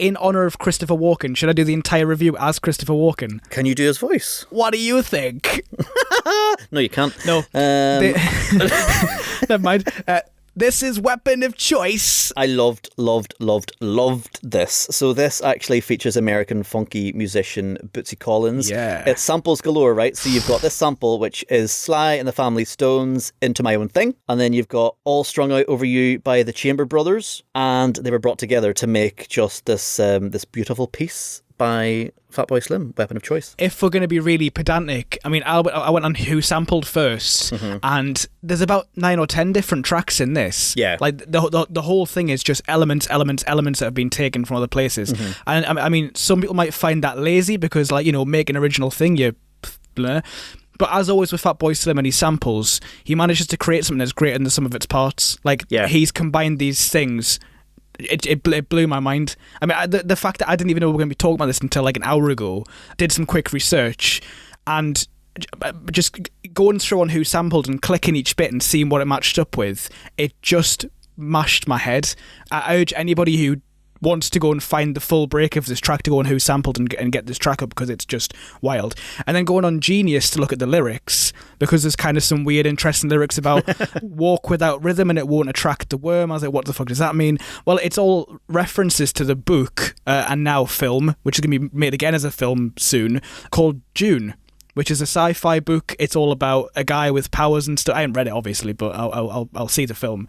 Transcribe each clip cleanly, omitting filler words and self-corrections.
in honor of Christopher Walken, should I do the entire review as Christopher Walken? Can you do his voice? What do you think? No, you can't. No. Never mind. This is Weapon of Choice. I loved this. So this actually features American funky musician Bootsy Collins. Yeah. It's samples galore, right? So you've got this sample, which is Sly and the Family Stones, Into My Own Thing. And then you've got All Strung Out Over You by the Chamber Brothers. And they were brought together to make just this this beautiful piece by Fatboy Slim, Weapon of Choice. If we're going to be really pedantic, I mean, I went on Who Sampled first, and there's about 9 or 10 different tracks in this. Yeah. Like, the whole thing is just elements that have been taken from other places. And, I mean, some people might find that lazy because, like, you know, make an original thing, But as always with Fatboy Slim and his samples, he manages to create something that's greater than the sum of its parts. Like, he's combined these things. It blew my mind. I mean, the fact that I didn't even know we were going to be talking about this until like an hour ago, did some quick research, and just going through on Who Sampled and clicking each bit and seeing what it matched up with, it just mashed my head. I urge anybody who wants to go and find the full break of this track to go on Who Sampled and get this track up, because it's just wild. And then going on Genius to look at the lyrics, because there's kind of some weird interesting lyrics about walk without rhythm and it won't attract the worm. I was like, what the fuck does that mean? Well, it's all references to the book and now film, which is going to be made again as a film soon, called Dune, which is a sci-fi book. It's all about a guy with powers and stuff. I haven't read it, obviously, but I'll see the film.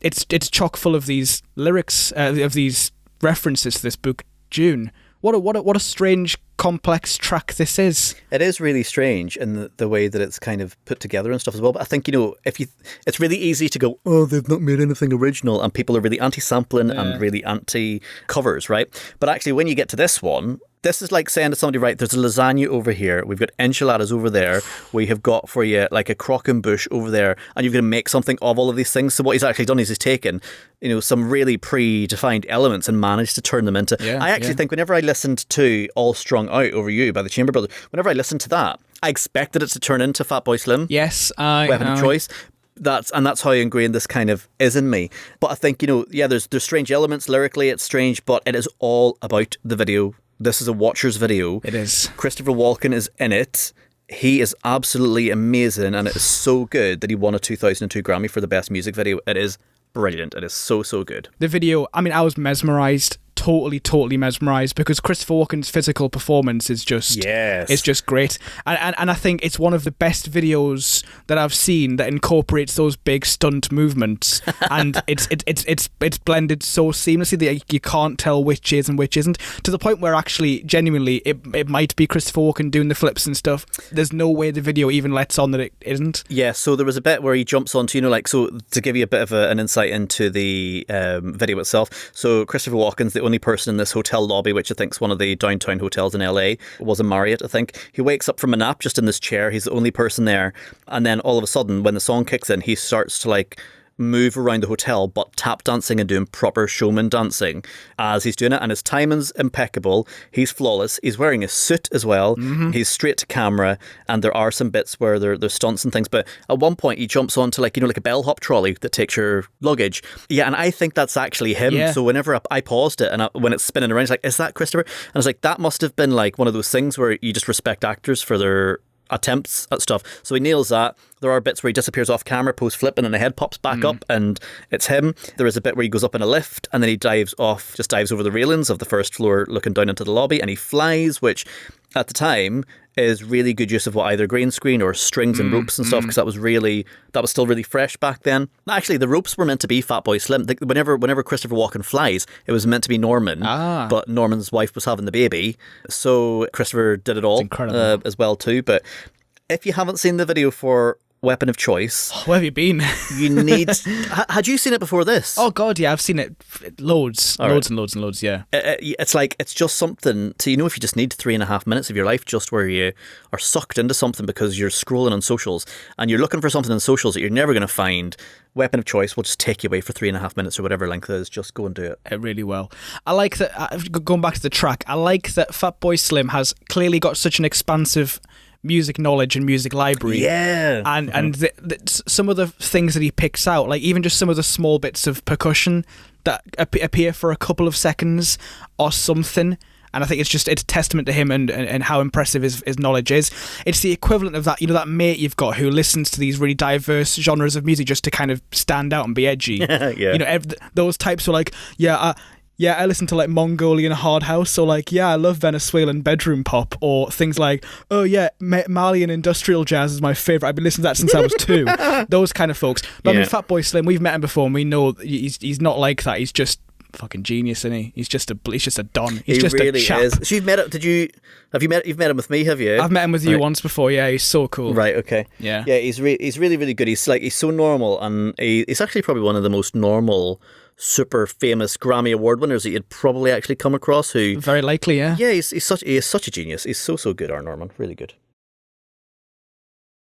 It's chock full of these lyrics, of these references to this book, Dune. What a strange, complex track this is. It is really strange in the way that it's kind of put together and stuff as well. But I think, you know, it's really easy to go, oh, they've not made anything original, and people are really anti-sampling and really anti-covers, right? But actually, when you get to this one, this is like saying to somebody, right, there's a lasagna over here, we've got enchiladas over there, we have got for you like a croquembouche over there, and you're going to make something of all of these things. So what he's actually done is he's taken, you know, some really predefined elements and managed to turn them into... I actually think whenever I listened to All Strung Out Over You by the Chamber Brothers, whenever I listened to that, I expected it to turn into Fatboy Slim. Yes, Weapon of Choice. That's how ingrained this kind of is in me. But I think, you know, there's strange elements lyrically, it's strange, but it is all about the video. This is a Watchers video. It is. Christopher Walken is in it. He is absolutely amazing, and it is so good that he won a 2002 Grammy for the best music video. It is brilliant. It is so good. The video, I mean, I was mesmerised. Totally mesmerised, because Christopher Walken's physical performance is just it's just great, and I think it's one of the best videos that I've seen that incorporates those big stunt movements, and it's blended so seamlessly that you can't tell which is and which isn't, to the point where actually genuinely it might be Christopher Walken doing the flips and stuff. There's no way the video even lets on that it isn't. Yeah, so there was a bit where he jumps onto, you know, like, so to give you a bit of an insight into the video itself, so Christopher Walken's the only person in this hotel lobby, which I think is one of the downtown hotels in LA. It was a Marriott, I think. He wakes up from a nap just in this chair. He's the only person there. And then all of a sudden, when the song kicks in, he starts to like move around the hotel, but tap dancing and doing proper showman dancing as he's doing it. And his timing's impeccable. He's flawless. He's wearing a suit as well. He's straight to camera. And there are some bits where there's stunts and things. But at one point, he jumps onto like, you know, like a bellhop trolley that takes your luggage. Yeah, and I think that's actually him. Yeah. So whenever I paused it, and when it's spinning around, it's like, is that Christopher? And I was like, that must have been like one of those things where you just respect actors for their attempts at stuff. So he nails that. There are bits where he disappears off camera post flip and then the head pops back up and it's him. There is a bit where he goes up in a lift and then he dives over the railings of the first floor looking down into the lobby, and he flies, which at the time is really good use of either green screen or strings and ropes and stuff, because that was still really fresh back then. Actually, the ropes were meant to be Fatboy Slim. Whenever Christopher Walken flies, it was meant to be Norman, but Norman's wife was having the baby, so Christopher did it all as well too. But if you haven't seen the video for Weapon of Choice, where have you been? You need... Had you seen it before this? Oh God, yeah, I've seen it loads and loads. Yeah, it's like, it's just something to, you know, if you just need 3.5 minutes of your life just where you are sucked into something because you're scrolling on socials and you're looking for something on socials that you're never going to find, Weapon of Choice will just take you away for 3.5 minutes or whatever length it is. Just go and do it. Really well. I like that, going back to the track, I like that Fatboy Slim has clearly got such an expansive music knowledge and music library. Yeah. And some of the things that he picks out, like even just some of the small bits of percussion that appear for a couple of seconds or something. And I think it's a testament to him and how impressive his knowledge is. It's the equivalent of that, that mate you've got who listens to these really diverse genres of music just to kind of stand out and be edgy. Yeah. Those types are like, I listen to like Mongolian hard house, or like, I love Venezuelan bedroom pop, or things like, oh yeah, Malian industrial jazz is my favourite. I've been listening to that since I was 2. Those kind of folks. But I mean, Fatboy Slim, we've met him before, and we know he's not like that. He's just fucking genius, isn't he? He's just a don. He's just really a chap. is. So you've met him with me, have you? I've met him with you once before. Yeah, he's so cool. Right. Okay. Yeah. He's really, really good. He's so normal, and he's actually probably one of the most normal, super famous Grammy Award winners that you'd probably actually come across. Who very likely, yeah. Yeah, he's such a genius. He's so good. Our Norman, really good.